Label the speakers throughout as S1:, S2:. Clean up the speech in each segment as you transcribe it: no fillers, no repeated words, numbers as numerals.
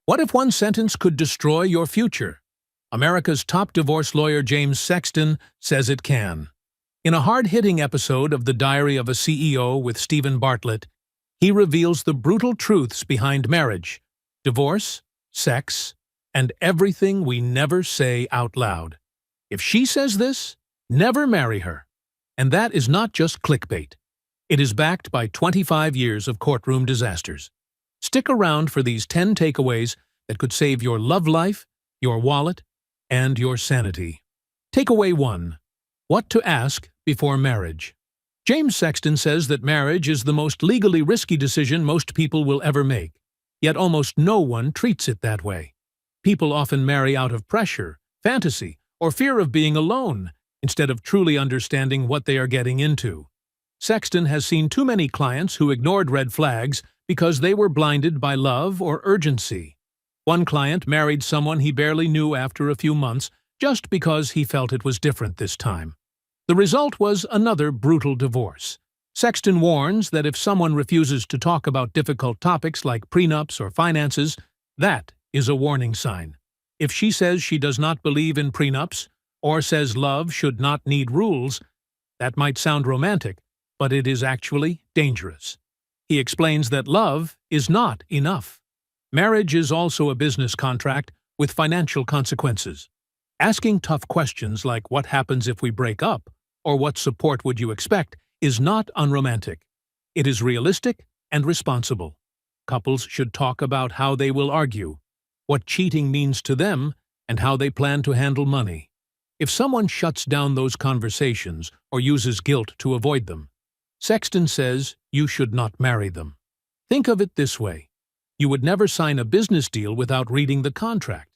S1: What if one sentence could destroy your future? America's top divorce lawyer James Sexton says it can. In a hard-hitting episode of The Diary of a CEO with Stephen Bartlett, he reveals the brutal truths behind marriage, divorce, sex, and everything we never say out loud. If she says this, never marry her. And that is not just clickbait. It is backed by 25 years of courtroom disasters. Stick around for these 10 takeaways that could save your love life, your wallet, and your sanity. Takeaway 1. What to ask before marriage. James Sexton says that marriage is the most legally risky decision most people will ever make, yet almost no one treats it that way. People often marry out of pressure, fantasy, or fear of being alone, instead of truly understanding what they are getting into. Sexton has seen too many clients who ignored red flags because they were blinded by love or urgency. One client married someone he barely knew after a few months just because he felt it was different this time. The result was another brutal divorce. Sexton warns that if someone refuses to talk about difficult topics like prenups or finances, that is a warning sign. If she says she does not believe in prenups or says love should not need rules, that might sound romantic, but it is actually dangerous. He explains that love is not enough. Marriage is also a business contract with financial consequences. Asking tough questions like what happens if we break up or what support would you expect is not unromantic. It is realistic and responsible. Couples should talk about how they will argue, what cheating means to them, and how they plan to handle money. If someone shuts down those conversations or uses guilt to avoid them, Sexton says you should not marry them. Think of it this way. You would never sign a business deal without reading the contract.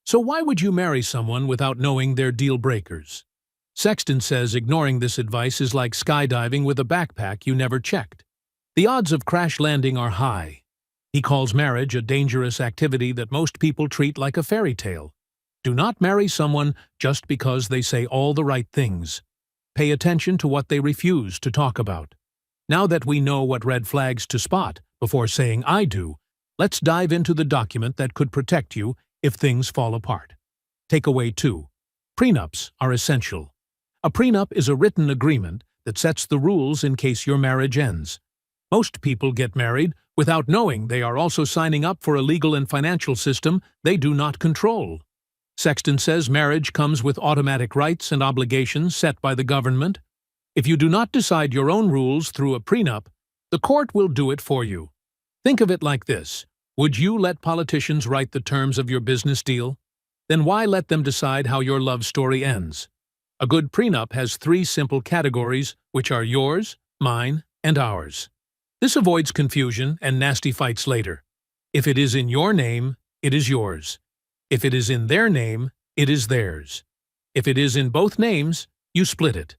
S1: So why would you marry someone without knowing their deal breakers? Sexton says ignoring this advice is like skydiving with a backpack you never checked. The odds of crash landing are high. He calls marriage a dangerous activity that most people treat like a fairy tale. Do not marry someone just because they say all the right things. Pay attention to what they refuse to talk about. Now that we know what red flags to spot before saying I do, let's dive into the document that could protect you if things fall apart. Takeaway 2. Prenups are essential. A prenup is a written agreement that sets the rules in case your marriage ends. Most people get married without knowing they are also signing up for a legal and financial system they do not control. Sexton says marriage comes with automatic rights and obligations set by the government. If you do not decide your own rules through a prenup, the court will do it for you. Think of it like this. Would you let politicians write the terms of your business deal? Then why let them decide how your love story ends? A good prenup has 3 simple categories, which are yours, mine, and ours. This avoids confusion and nasty fights later. If it is in your name, it is yours. If it is in their name, it is theirs. If it is in both names, you split it.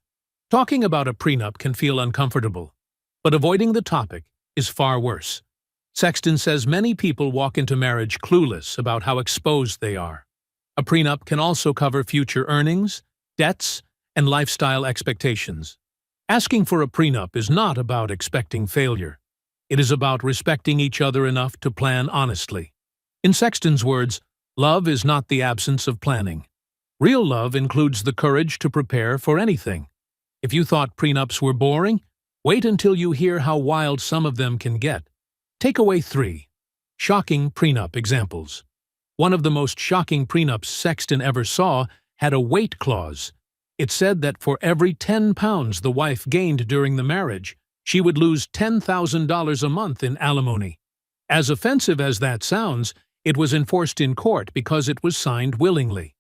S1: Talking about a prenup can feel uncomfortable, but avoiding the topic is far worse. Sexton says many people walk into marriage clueless about how exposed they are. A prenup can also cover future earnings, debts, and lifestyle expectations. Asking for a prenup is not about expecting failure. It is about respecting each other enough to plan honestly. In Sexton's words, love is not the absence of planning. Real love includes the courage to prepare for anything. If you thought prenups were boring, wait until you hear how wild some of them can get. Takeaway 3. Shocking prenup examples. One of the most shocking prenups Sexton ever saw had a weight clause. It said that for every 10 pounds the wife gained during the marriage, she would lose $10,000 a month in alimony. As offensive as that sounds, it was enforced in court because it was signed willingly.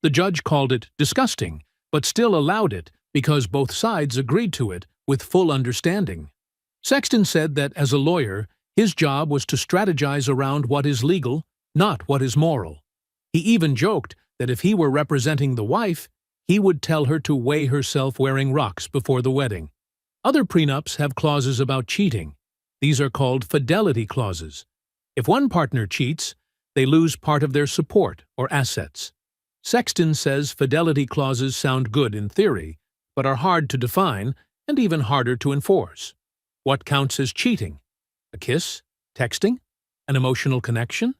S1: The judge called it disgusting, but still allowed it because both sides agreed to it with full understanding. Sexton said that as a lawyer, his job was to strategize around what is legal, not what is moral. He even joked that if he were representing the wife, he would tell her to weigh herself wearing rocks before the wedding. Other prenups have clauses about cheating. These are called fidelity clauses. If one partner cheats, they lose part of their support or assets. Sexton says fidelity clauses sound good in theory, but are hard to define and even harder to enforce. What counts as cheating? A kiss? Texting? An emotional connection?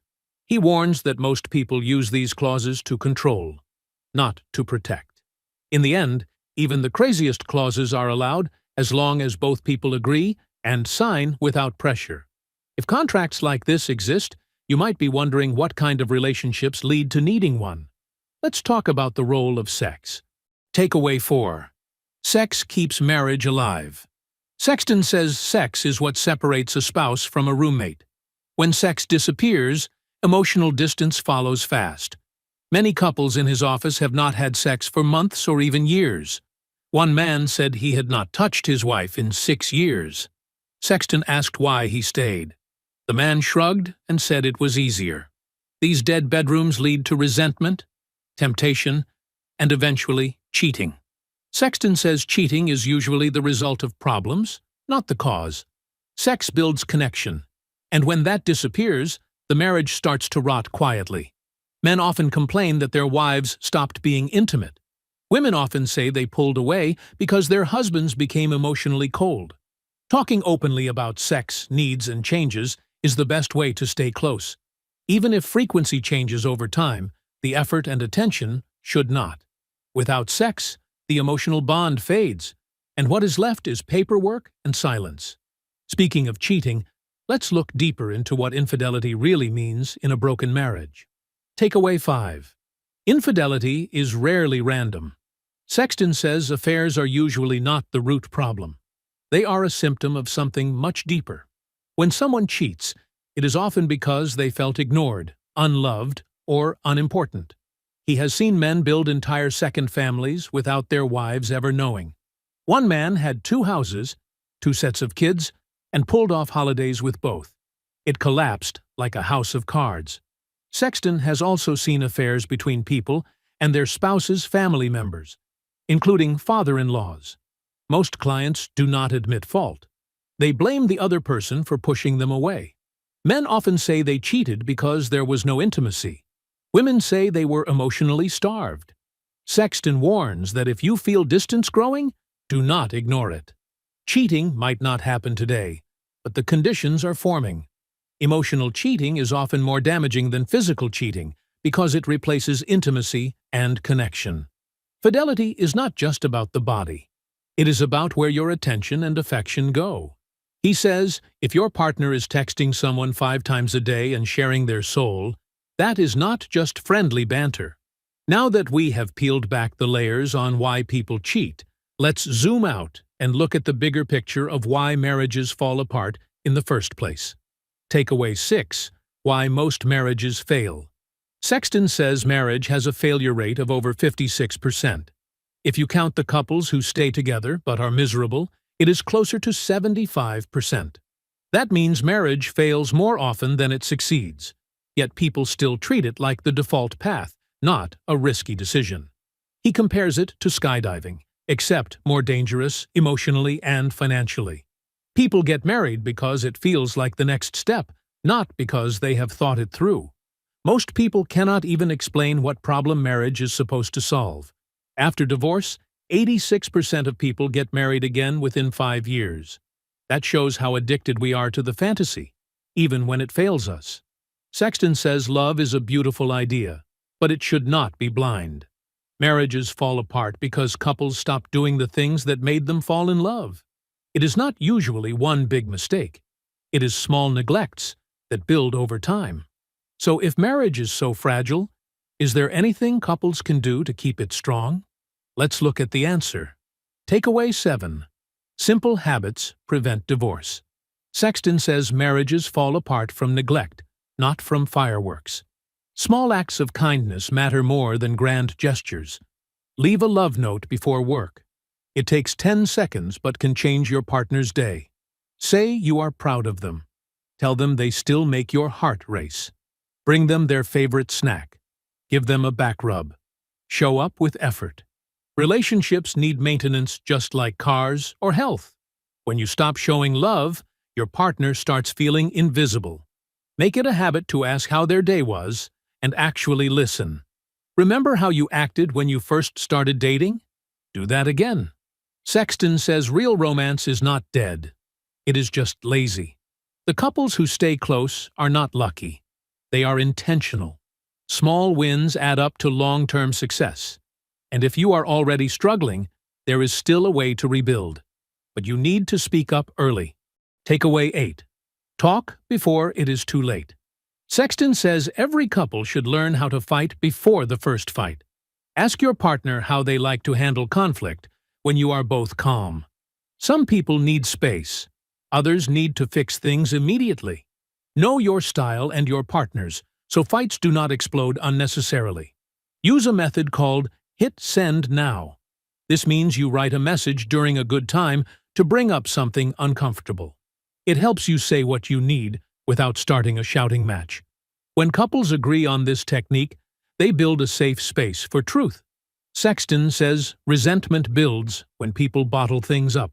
S1: He warns that most people use these clauses to control, not to protect. In the end, even the craziest clauses are allowed as long as both people agree and sign without pressure. If contracts like this exist, you might be wondering what kind of relationships lead to needing one. Let's talk about the role of sex. Takeaway 4. Sex keeps marriage alive. Sexton says sex is what separates a spouse from a roommate. When sex disappears, emotional distance follows fast. Many couples in his office have not had sex for months or even years. One man said he had not touched his wife in 6 years. Sexton asked why he stayed. The man shrugged and said it was easier. These dead bedrooms lead to resentment, temptation, and eventually cheating. Sexton says cheating is usually the result of problems, not the cause. Sex builds connection, and when that disappears, the marriage starts to rot quietly. Men often complain that their wives stopped being intimate. Women often say they pulled away because their husbands became emotionally cold. Talking openly about sex, needs, and changes is the best way to stay close. Even if frequency changes over time, the effort and attention should not. Without sex, the emotional bond fades, and what is left is paperwork and silence. Speaking of cheating, let's look deeper into what infidelity really means in a broken marriage. Takeaway 5. Infidelity is rarely random. Sexton says affairs are usually not the root problem. They are a symptom of something much deeper. When someone cheats, it is often because they felt ignored, unloved, or unimportant. He has seen men build entire second families without their wives ever knowing. One man had 2 houses, 2 sets of kids, and pulled off holidays with both. It collapsed like a house of cards. Sexton has also seen affairs between people and their spouses' family members, including father-in-laws. Most clients do not admit fault. They blame the other person for pushing them away. Men often say they cheated because there was no intimacy. Women say they were emotionally starved. Sexton warns that if you feel distance growing, do not ignore it. Cheating might not happen today, but the conditions are forming. Emotional cheating is often more damaging than physical cheating because it replaces intimacy and connection. Fidelity is not just about the body. It is about where your attention and affection go. He says, if your partner is texting someone 5 times a day and sharing their soul, that is not just friendly banter. Now that we have peeled back the layers on why people cheat, let's zoom out and look at the bigger picture of why marriages fall apart in the first place. Takeaway 6. Why most marriages fail. Sexton says marriage has a failure rate of over 56%. If you count the couples who stay together but are miserable, it is closer to 75%. That means marriage fails more often than it succeeds. Yet people still treat it like the default path, not a risky decision. He compares it to skydiving, except more dangerous emotionally and financially. People get married because it feels like the next step, not because they have thought it through. Most people cannot even explain what problem marriage is supposed to solve. After divorce, 86% of people get married again within 5 years. That shows how addicted we are to the fantasy, even when it fails us. Sexton says love is a beautiful idea, but it should not be blind. Marriages fall apart because couples stop doing the things that made them fall in love. It is not usually one big mistake. It is small neglects that build over time. So if marriage is so fragile, is there anything couples can do to keep it strong? Let's look at the answer. Takeaway 7. Simple habits prevent divorce. Sexton says marriages fall apart from neglect, not from fireworks. Small acts of kindness matter more than grand gestures. Leave a love note before work. It takes 10 seconds but can change your partner's day. Say you are proud of them. Tell them they still make your heart race. Bring them their favorite snack. Give them a back rub. Show up with effort. Relationships need maintenance just like cars or health. When you stop showing love, your partner starts feeling invisible. Make it a habit to ask how their day was and actually listen. Remember how you acted when you first started dating? Do that again. Sexton says real romance is not dead. It is just lazy. The couples who stay close are not lucky. They are intentional. Small wins add up to long-term success. And if you are already struggling, there is still a way to rebuild. But you need to speak up early. Takeaway 8. Talk before it is too late. Sexton says every couple should learn how to fight before the first fight. Ask your partner how they like to handle conflict when you are both calm. Some people need space. Others need to fix things immediately. Know your style and your partner's, so fights do not explode unnecessarily. Use a method called hit send now. This means you write a message during a good time to bring up something uncomfortable. It helps you say what you need without starting a shouting match. When couples agree on this technique, they build a safe space for truth. Sexton says resentment builds when people bottle things up.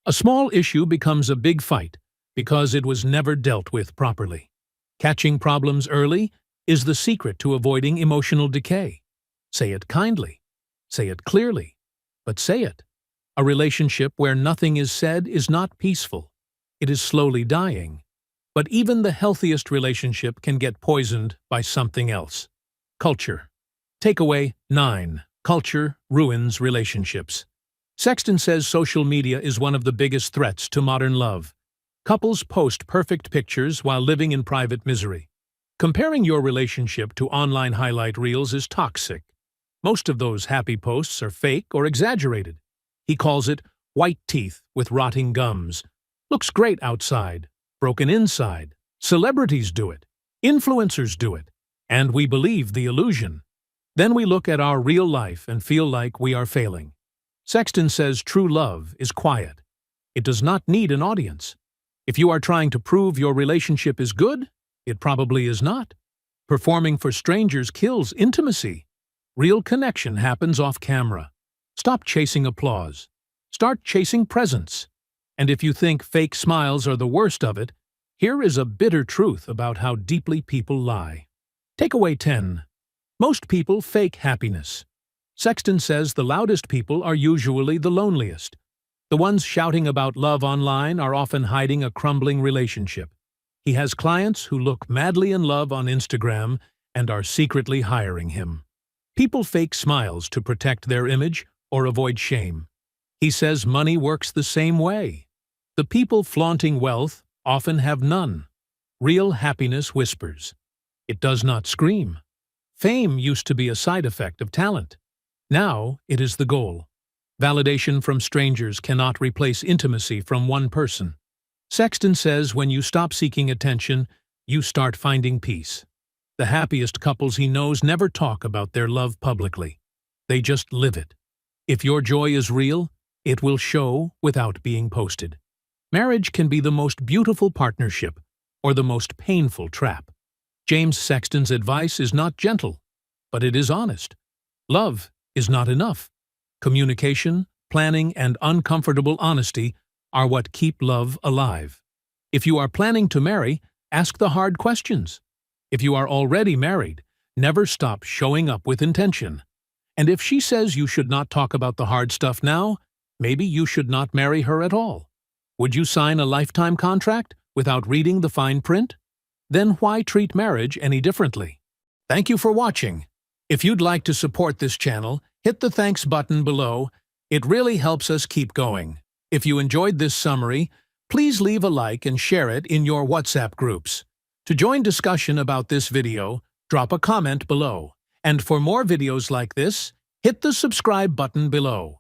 S1: A small issue becomes a big fight because it was never dealt with properly. Catching problems early is the secret to avoiding emotional decay. Say it kindly. Say it clearly. But say it. A relationship where nothing is said is not peaceful. It is slowly dying. But even the healthiest relationship can get poisoned by something else. Culture. Takeaway 9. Culture ruins relationships. Sexton says social media is one of the biggest threats to modern love. Couples post perfect pictures while living in private misery. Comparing your relationship to online highlight reels is toxic. Most of those happy posts are fake or exaggerated. He calls it white teeth with rotting gums. Looks great outside, broken inside. Celebrities do it. Influencers do it. And we believe the illusion. Then we look at our real life and feel like we are failing. Sexton says true love is quiet. It does not need an audience. If you are trying to prove your relationship is good, it probably is not. Performing for strangers kills intimacy. Real connection happens off camera. Stop chasing applause. Start chasing presence. And if you think fake smiles are the worst of it, here is a bitter truth about how deeply people lie. Takeaway 10. Most people fake happiness. Sexton says the loudest people are usually the loneliest. The ones shouting about love online are often hiding a crumbling relationship. He has clients who look madly in love on Instagram and are secretly hiring him. People fake smiles to protect their image or avoid shame. He says money works the same way. The people flaunting wealth often have none. Real happiness whispers. It does not scream. Fame used to be a side effect of talent. Now it is the goal. Validation from strangers cannot replace intimacy from one person. Sexton says when you stop seeking attention, you start finding peace. The happiest couples he knows never talk about their love publicly. They just live it. If your joy is real, it will show without being posted. Marriage can be the most beautiful partnership or the most painful trap. James Sexton's advice is not gentle, but it is honest. Love is not enough. Communication, planning, and uncomfortable honesty are what keep love alive. If you are planning to marry, ask the hard questions. If you are already married, never stop showing up with intention. And if she says you should not talk about the hard stuff now, maybe you should not marry her at all. Would you sign a lifetime contract without reading the fine print? Then why treat marriage any differently? Thank you for watching. If you'd like to support this channel, hit the thanks button below. It really helps us keep going. If you enjoyed this summary, please leave a like and share it in your WhatsApp groups. To join discussion about this video, drop a comment below. And for more videos like this, hit the subscribe button below.